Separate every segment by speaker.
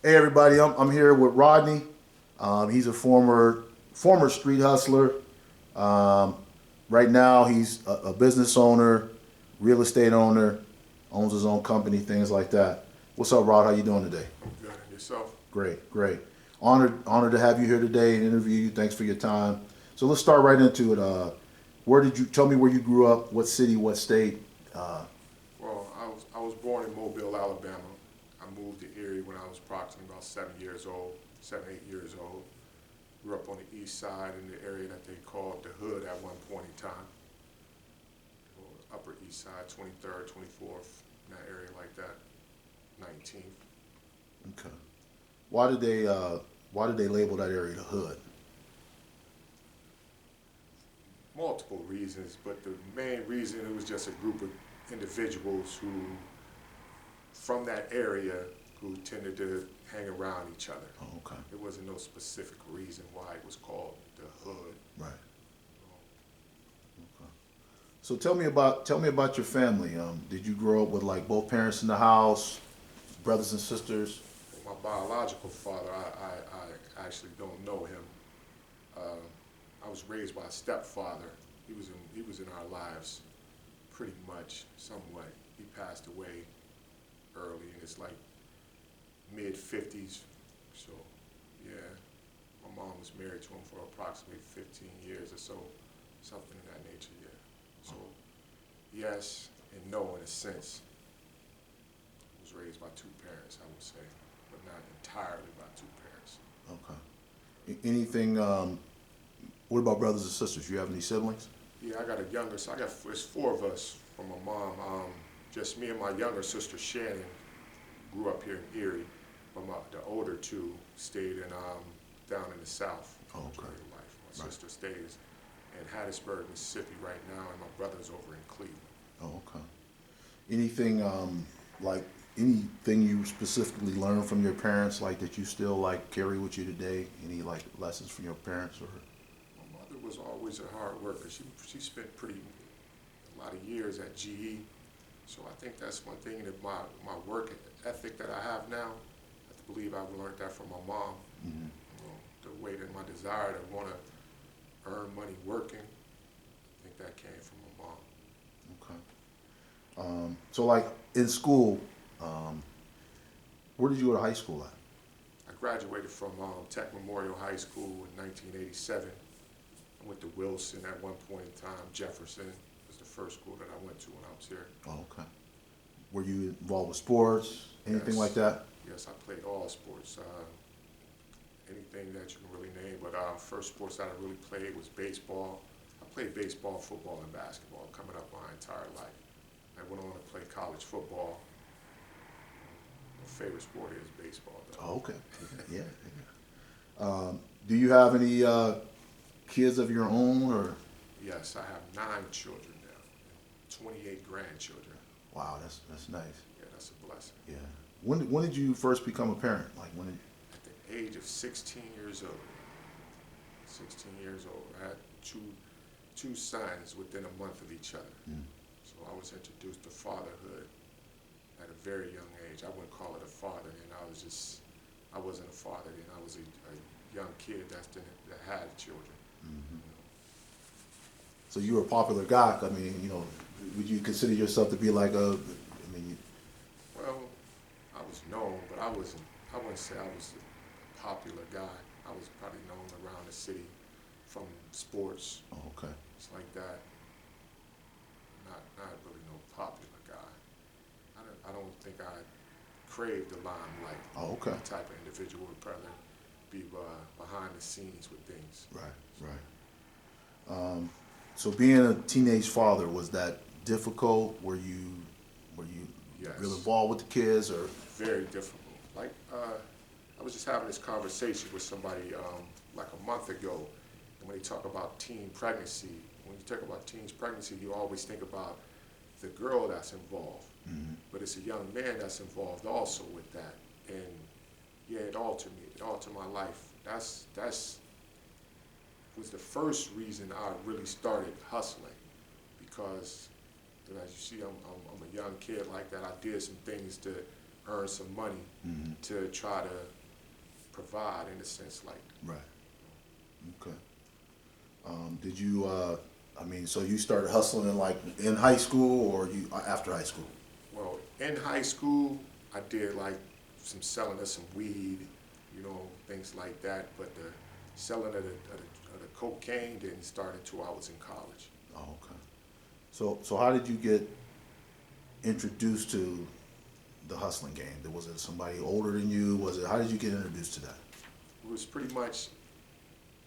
Speaker 1: Hey everybody, I'm here with Rodney. He's a former street hustler. Um, right now, he's a business owner, real estate owner, owns his own company, things like that. What's up, Rod? How you doing today?
Speaker 2: I'm good. And yourself?
Speaker 1: Great, great. Honored to have you here today and interview you. Thanks for your time. So let's start right into it. Where did you tell me where you grew up? What city? What state? Uh,
Speaker 2: Well, I was born in Mobile, Alabama. I moved to Erie when I was approximately about 7 years old, 7, 8 years old. Grew up on the east side in the area that they called the hood at one point in time. Upper east side, 23rd, 24th, in that area like that, 19th.
Speaker 1: okay. Why did they label that area the hood?
Speaker 2: Multiple reasons, but the main reason it was just a group of individuals who, from that area, who tended to hang around each other.
Speaker 1: Oh, okay.
Speaker 2: There wasn't no specific reason why it was called the hood.
Speaker 1: Right. Okay. So tell me about your family. Did you grow up with like both parents in the house, brothers and sisters?
Speaker 2: My biological father, I actually don't know him. Uh, I was raised by a stepfather. He was in our lives pretty much, somewhat. He passed away early, and it's like mid 50s. So, yeah, my mom was married to him for approximately 15 years or so, something in that nature. Yeah. So, yes and no in a sense. I was raised by two parents, I would say, but not entirely by two parents.
Speaker 1: Okay. Anything? What about brothers and sisters? You have any siblings?
Speaker 2: Yeah, I got a younger, so it's four of us from my mom. Just me and my younger sister Shannon grew up here in Erie, but the older two stayed down in the South.
Speaker 1: Oh, okay.
Speaker 2: Majority of life. My
Speaker 1: Right.
Speaker 2: sister stays in Hattiesburg, Mississippi right now, and my brother's over in Cleveland.
Speaker 1: Oh, okay. Anything like anything you specifically learned from your parents, like that you still like carry with you today? Any like lessons from your parents or?
Speaker 2: My mother was always a hard worker. She spent a lot of years at GE. So I think that's one thing that my work ethic that I have now, I believe I learned that from my mom.
Speaker 1: Mm-hmm.
Speaker 2: The way that my desire to want to earn money working, I think that came from my mom.
Speaker 1: Okay. So like in school, um, where did you go to high school at?
Speaker 2: I graduated from Tech Memorial High School in 1987. I went to Wilson at one point in time. Jefferson was the first school that I went to when I was here.
Speaker 1: Oh, okay. Were you involved with sports, anything like
Speaker 2: Yes,
Speaker 1: that?
Speaker 2: yes, I played all sports. Anything that you can really name. But first sports that I really played was baseball. I played baseball, football, and basketball coming up my entire life. I went on to play college football. My favorite sport is baseball, though.
Speaker 1: Oh, okay. Yeah. Yeah. Do you have any kids of your own or?
Speaker 2: Yes, I have 9 children now, and 28 grandchildren.
Speaker 1: Wow, that's nice.
Speaker 2: Yeah, that's a blessing.
Speaker 1: Yeah. When did you first become a parent? Like when did?
Speaker 2: At the age of 16 years old, 16 years old, I had two sons within a month of each other.
Speaker 1: Mm,
Speaker 2: So I was introduced to fatherhood at a very young age. I wouldn't call it a father then. I wasn't a father then. I was a young kid that had children.
Speaker 1: mm-hmm. So you were a popular guy. I mean, would you consider yourself to be like a? I mean,
Speaker 2: Well, I was known, but I wouldn't say I was a popular guy. I was probably known around the city from sports,
Speaker 1: oh, okay.
Speaker 2: it's like that. Not really no popular guy. I don't think I craved the limelight.
Speaker 1: Oh, okay.
Speaker 2: The type of individual would probably be behind the scenes with things.
Speaker 1: Right, right. So being a teenage father, was that difficult? Were you real
Speaker 2: Yes,
Speaker 1: involved with the kids or?
Speaker 2: very difficult. Like I was just having this conversation with somebody like a month ago, and when they talk about teen pregnancy, when you talk about teens pregnancy, you always think about the girl that's involved,
Speaker 1: Mhm.
Speaker 2: but it's a young man that's involved also with that. And yeah, it altered me. It altered my life. That's was the first reason I really started hustling, because as you see, I'm a young kid like that. I did some things to earn some money to try to provide in a sense like.
Speaker 1: Right. Okay. Did you, I mean, so you started hustling in high school or you after high school?
Speaker 2: Well, in high school, I did like some selling of some weed, you know, things like that. But the selling of the cocaine didn't start until I was in college.
Speaker 1: Oh, okay. So how did you get introduced to the hustling game? Was it somebody older than you? How did you get introduced to that?
Speaker 2: It was pretty much,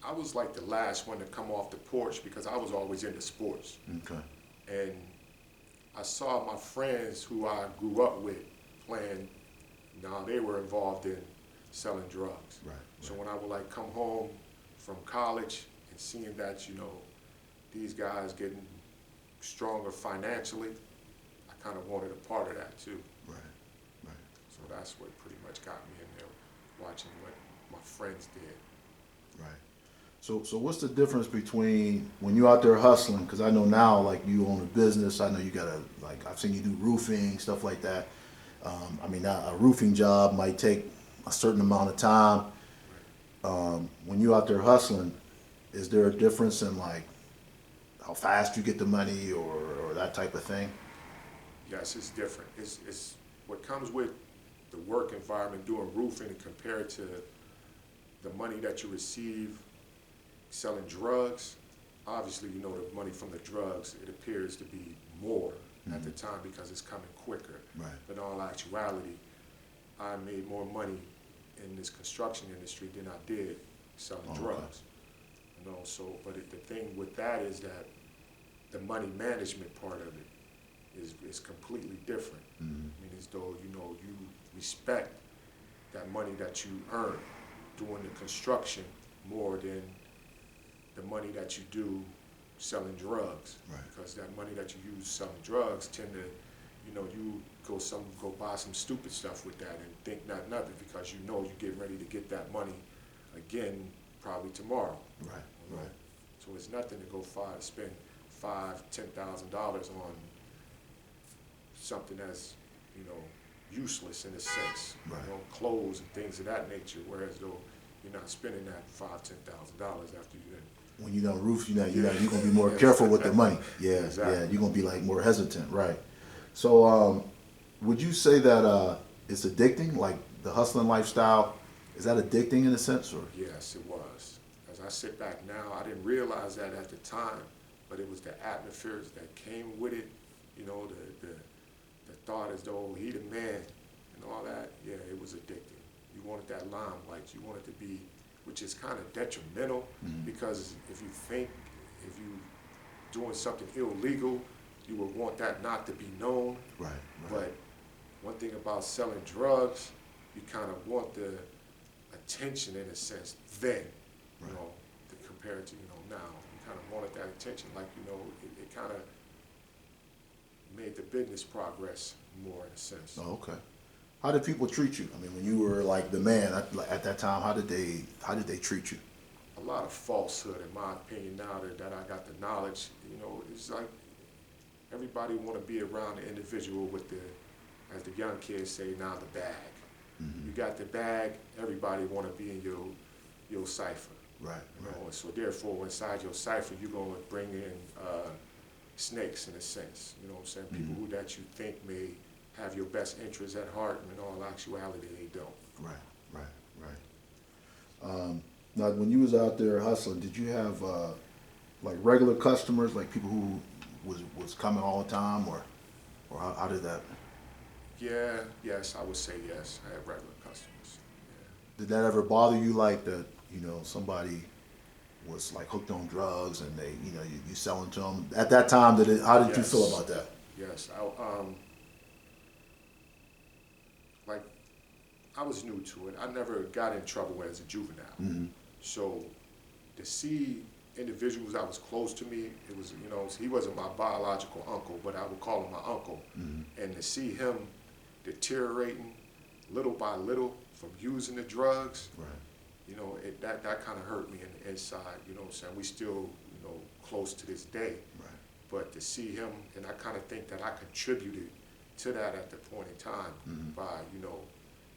Speaker 2: I was like the last one to come off the porch because I was always into sports.
Speaker 1: Okay.
Speaker 2: And I saw my friends who I grew up with playing, now they were involved in selling drugs.
Speaker 1: Right.
Speaker 2: So when I would like come home from college and seeing that, you know, these guys getting stronger financially, I kind of wanted a part of that too.
Speaker 1: Right. Right.
Speaker 2: So that's what pretty much got me in there, watching what my friends did.
Speaker 1: Right. So what's the difference between when you're out there hustling? Because I know now, like you own a business. I know you got I've seen you do roofing, stuff like that. I mean, now a roofing job might take a certain amount of time. When you're out there hustling, is there a difference in like how fast you get the money or that type of thing?
Speaker 2: Yes, it's different. It's what comes with the work environment doing roofing compared to the money that you receive selling drugs. Obviously, you know, the money from the drugs, it appears to be more at the time because it's coming quicker.
Speaker 1: Right.
Speaker 2: But in all actuality, I made more money in this construction industry than I did selling drugs. You know, so, but the thing with that is that the money management part of it is completely different. I mean, as though, you know, you respect that money that you earn doing the construction more than the money that you do selling drugs.
Speaker 1: Right.
Speaker 2: Because that money that you use selling drugs tend to, you know, you go buy some stupid stuff with that and think not nothing because you know you're getting ready to get that money again probably tomorrow.
Speaker 1: Right.
Speaker 2: You know?
Speaker 1: Right.
Speaker 2: So it's nothing to go spend $5,000-$10,000 on something that's, you know, useless in a sense.
Speaker 1: Right.
Speaker 2: You know, clothes and things of that nature. Whereas though you're not spending that $5,000-$10,000 after you done.
Speaker 1: When you're on roofs, you're gonna be more careful with the money. Yeah.
Speaker 2: Exactly.
Speaker 1: Yeah. You're gonna be like more hesitant. Right. So would you say that it's addicting, like the hustling lifestyle? Is that addicting in a sense, or?
Speaker 2: Yes, it was. As I sit back now, I didn't realize that at the time, but it was the atmospheres that came with it. You know, the thought as though he the man and all that. Yeah, it was addicting. You wanted that limelight. You wanted to be, which is kind of detrimental because if you doing something illegal, you would want that not to be known.
Speaker 1: Right.
Speaker 2: But one thing about selling drugs, you kind of want the attention in a sense then, you know, compared to, you know, now. You kind of wanted that attention, like, you know, it kind of made the business progress more in a sense.
Speaker 1: Oh, okay. How did people treat you? I mean, when you were like the man at that time, how did they treat you?
Speaker 2: A lot of falsehood, in my opinion, now that I got the knowledge. You know, it's like everybody want to be around the individual with the, as the young kids say now, the bag. You got the bag, everybody want to be in your cipher.
Speaker 1: Right.
Speaker 2: You know, so therefore, inside your cipher, you're going to bring in snakes in a sense. You know what I'm saying? People who that you think may have your best interests at heart, and in all actuality, they don't.
Speaker 1: Right. Now, when you was out there hustling, did you have like regular customers, like people who was coming all the time, or how did that?
Speaker 2: Yeah, yes, I would say yes. I have regular customers. Yeah.
Speaker 1: Did that ever bother you, like that? You know, somebody was like hooked on drugs, and they, you know, you selling to them at that time. How did you feel about that?
Speaker 2: Yes, like I was new to it. I never got in trouble as a juvenile. So to see individuals that was close to me, it was, you know, he wasn't my biological uncle, but I would call him my uncle. And to see him deteriorating little by little from using the drugs, you know, that kind of hurt me in the inside. You know what I'm saying? We still, you know, close to this day. But to see him, and I kind of think that I contributed to that at the point in time by, you know,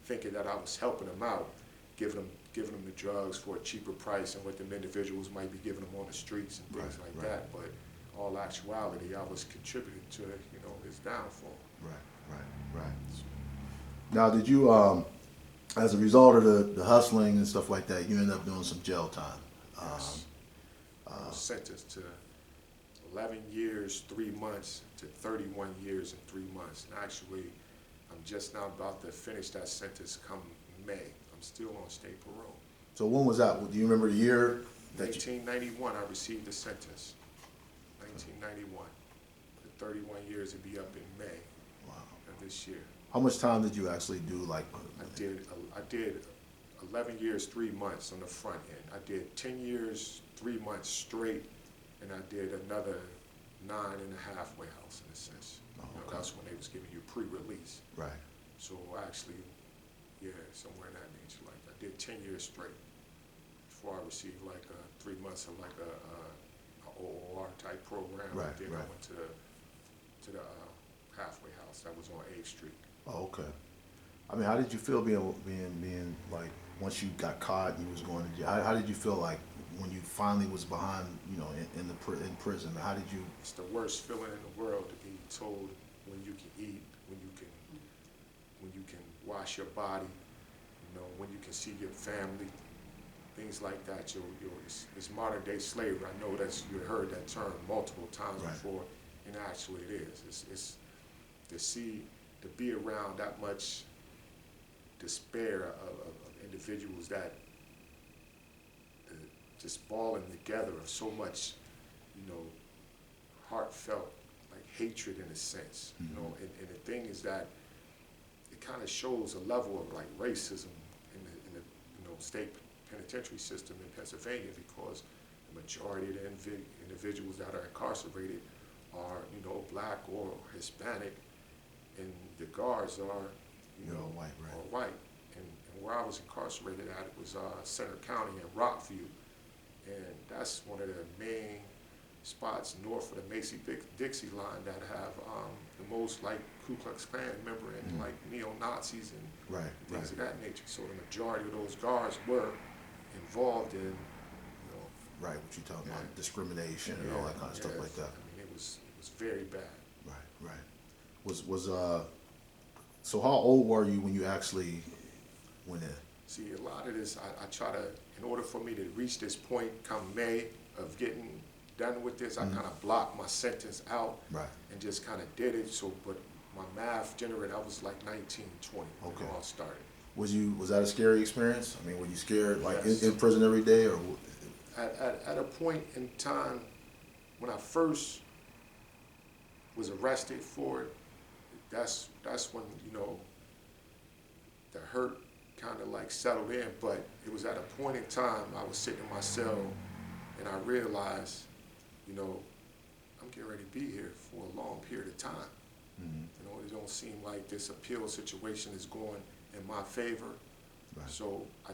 Speaker 2: thinking that I was helping them out, giving them the drugs for a cheaper price than what them individuals might be giving them on the streets and things like that. But all actuality, I was contributing to, you know, his downfall.
Speaker 1: Right. Now, did you, as a result of the hustling and stuff like that, you ended up doing some jail time?
Speaker 2: Yes. I was sentenced to 11 years, 3 months to 31 years and 3 months. And actually, I'm just now about to finish that sentence come May. I'm still on state parole.
Speaker 1: So when was that? Do you remember the year?
Speaker 2: 1991, I received the sentence. 1991. The 31 years would be up in May of this year.
Speaker 1: How much time did you actually do? Like,
Speaker 2: I did 11 years, 3 months on the front end. I did 10 years, 3 months straight, and I did another 9 in the halfway house in a sense. You know, that's when they was giving you pre-release.
Speaker 1: Right.
Speaker 2: So actually, yeah, somewhere in that nature. Like I did 10 years straight before I received like 3 months of like a OOR type program.
Speaker 1: Right.
Speaker 2: Then I went to the halfway house that was on 8th Street.
Speaker 1: Oh, okay. I mean, how did you feel being like, once you got caught and you was going to jail? How did you feel like when you finally was behind, you know, in prison? How did you?
Speaker 2: It's the worst feeling in the world to be told when you can eat, when you can wash your body, you know, when you can see your family, things like that. It's modern day slavery. I know you heard that term multiple times before, and actually it is. It's to be around that much despair of individuals that just balling together of so much, you know, heartfelt like hatred in a sense, you know, and the thing is that it kind of shows a level of like racism in the you know, state penitentiary system in Pennsylvania, because the majority of the individuals that are incarcerated are, you know, black or Hispanic, and the guards are, you know,
Speaker 1: white, right?
Speaker 2: Are white. And where I was incarcerated at, it was Center County in Rockview, and that's one of the main spots north of the Macy-Dixie line that have the most like Ku Klux Klan member and like neo-Nazis and things of that nature. So the majority of those guards were involved in, you know,
Speaker 1: what you talking about, discrimination and all that kind of stuff like that.
Speaker 2: I mean, it was very bad.
Speaker 1: Right. So how old were you when you actually went in?
Speaker 2: See, a lot of this, I try to, in order for me to reach this point come May of getting done with this, I kind of blocked my sentence out and just kind of did it. So, but my math generator, I was like 19, 20 when it all started.
Speaker 1: Was that a scary experience? I mean, were you scared like in prison every day, or?
Speaker 2: At a point in time when I first was arrested for it, that's when, you know, the hurt kind of like settled in. But it was at a point in time I was sitting in my cell and I realized, you know, I'm getting ready to be here for a long period of time. You know, it don't seem like this appeal situation is going in my favor. So I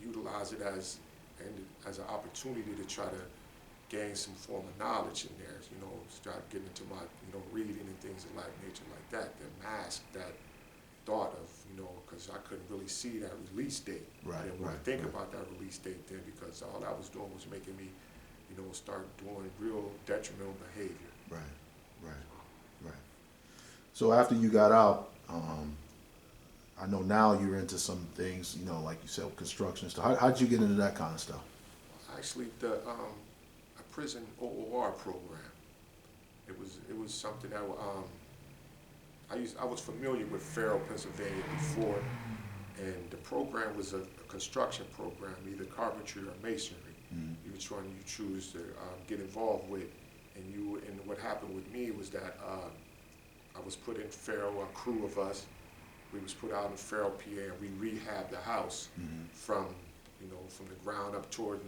Speaker 2: utilized it as an opportunity to try to gain some form of knowledge in there, you know, start getting into my, you know, reading and things of that nature like that, to mask that thought of, you know, because I couldn't really see that release date. I didn't want to think about that release date then, because all I was doing was making me, you know, start doing real detrimental behavior.
Speaker 1: Right. So after you got out, I know now you're into some things, you know, like you said, construction stuff. How did you get into that kind of stuff?
Speaker 2: Actually, a prison OOR program. It was something that I was familiar with Farrell, Pennsylvania before, and the program was a construction program, either carpentry or masonry. Which one you choose to get involved with, and what happened with me was that I was put in Farrell, a crew of us. We was put out in Farrell, PA, and we rehabbed the house from the ground up tore it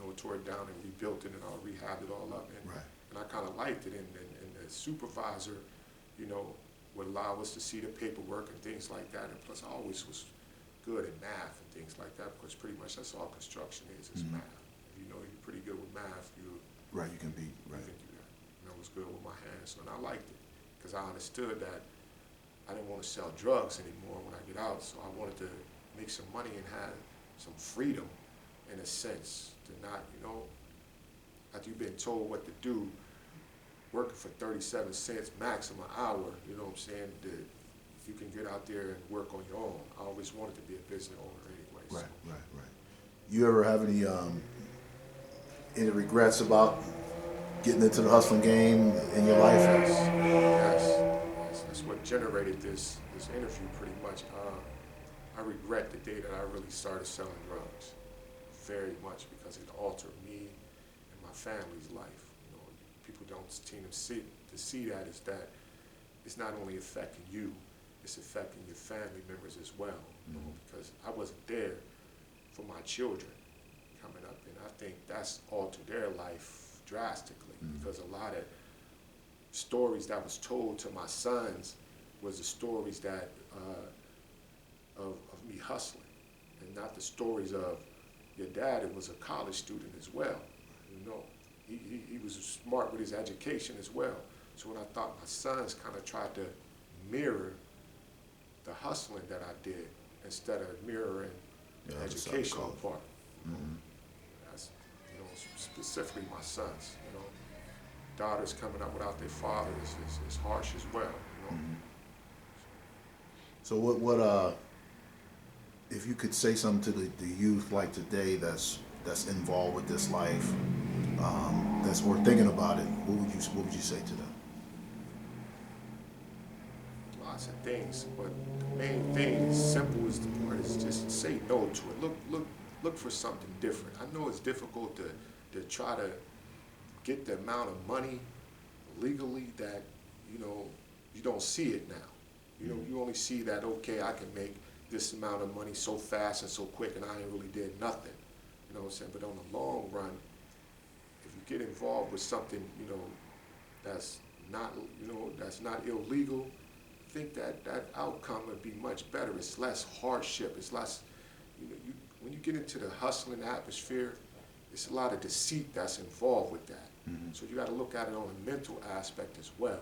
Speaker 2: down and rebuilt it and all, rehabbed it all up. And I kind of liked it, and the supervisor, you know, would allow us to see the paperwork and things like that. And plus, I always was good at math and things like that, because pretty much that's all construction is math. If you know you're pretty good with math, you can do that. And I was good with my hands, and I liked it, because I understood that I didn't want to sell drugs anymore when I get out, so I wanted to make some money and have some freedom, in a sense, to not, after you've been told what to do, working for 37 cents maximum an hour, you know what I'm saying, that you can get out there and work on your own. I always wanted to be a business owner anyway.
Speaker 1: Right,
Speaker 2: So.
Speaker 1: right. You ever have any regrets about getting into the hustling game in your life?
Speaker 2: Yes. That's what generated this interview pretty much. I regret the day that I really started selling drugs very much, because it altered me and my family's life. People don't seem to see that is that it's not only affecting you, it's affecting your family members as well. Because I wasn't there for my children coming up, and I think that's altered their life drastically, because a lot of stories that was told to my sons was the stories that of me hustling, and not the stories of your dad was a college student as well. He was smart with his education as well. So when I thought my sons kind of tried to mirror the hustling that I did instead of mirroring the educational part. That's, specifically my sons, daughters coming up without their father is harsh as well,
Speaker 1: So what if you could say something to the youth like today that's involved with this life, that's or thinking about it, what would you say to them?
Speaker 2: Lots of things, but the main thing, as simple as the part, is just say no to it. Look for something different. I know it's difficult to try to get the amount of money legally that you don't see it now. You only see that, okay, I can make this amount of money so fast and so quick, and I ain't really did nothing. You know what I'm saying? But on the long run, if you get involved with something, that's not illegal, I think that outcome would be much better. It's less hardship. It's less, when you get into the hustling atmosphere, it's a lot of deceit that's involved with that. So you got to look at it on a mental aspect as well.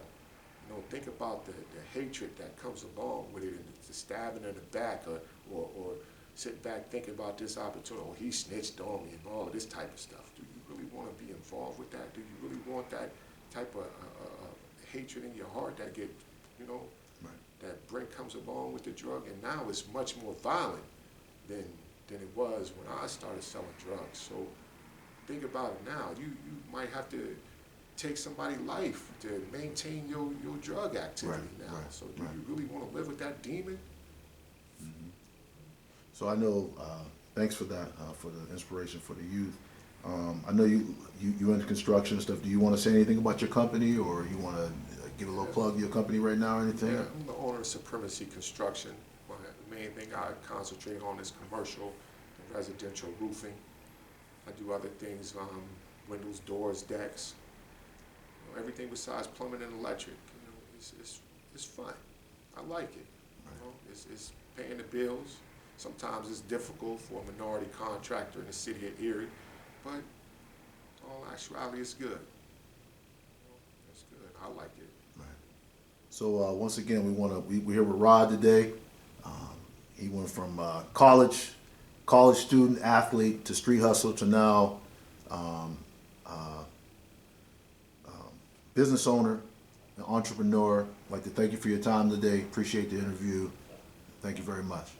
Speaker 2: Think about the hatred that comes along with it, and the stabbing in the back, or sit back thinking about this opportunity, he snitched on me, and all of this type of stuff. Do you really want to be involved with that? Do you really want that type of hatred in your heart that that comes along with the drug? And now it's much more violent than it was when I started selling drugs. So think about it now. You might have to take somebody's life to maintain your drug activity now. So do you really want to live with that demon?
Speaker 1: So I know, thanks for that, for the inspiration for the youth. I know you into construction and stuff. Do you want to say anything about your company, or you want to give a little plug to your company right now or anything?
Speaker 2: Yeah, I'm the owner of Supremacy Construction. The main thing I concentrate on is commercial and residential roofing. I do other things, windows, doors, decks, everything besides plumbing and electric. It's fun. I like it. It's paying the bills. Sometimes it's difficult for a minority contractor in the city of Erie, but in all actuality, it's good. It's good. I like it.
Speaker 1: Right. So once again, we're here with Rod today. He went from college student, athlete, to street hustler, to now business owner, an entrepreneur. I'd like to thank you for your time today. Appreciate the interview. Thank you very much.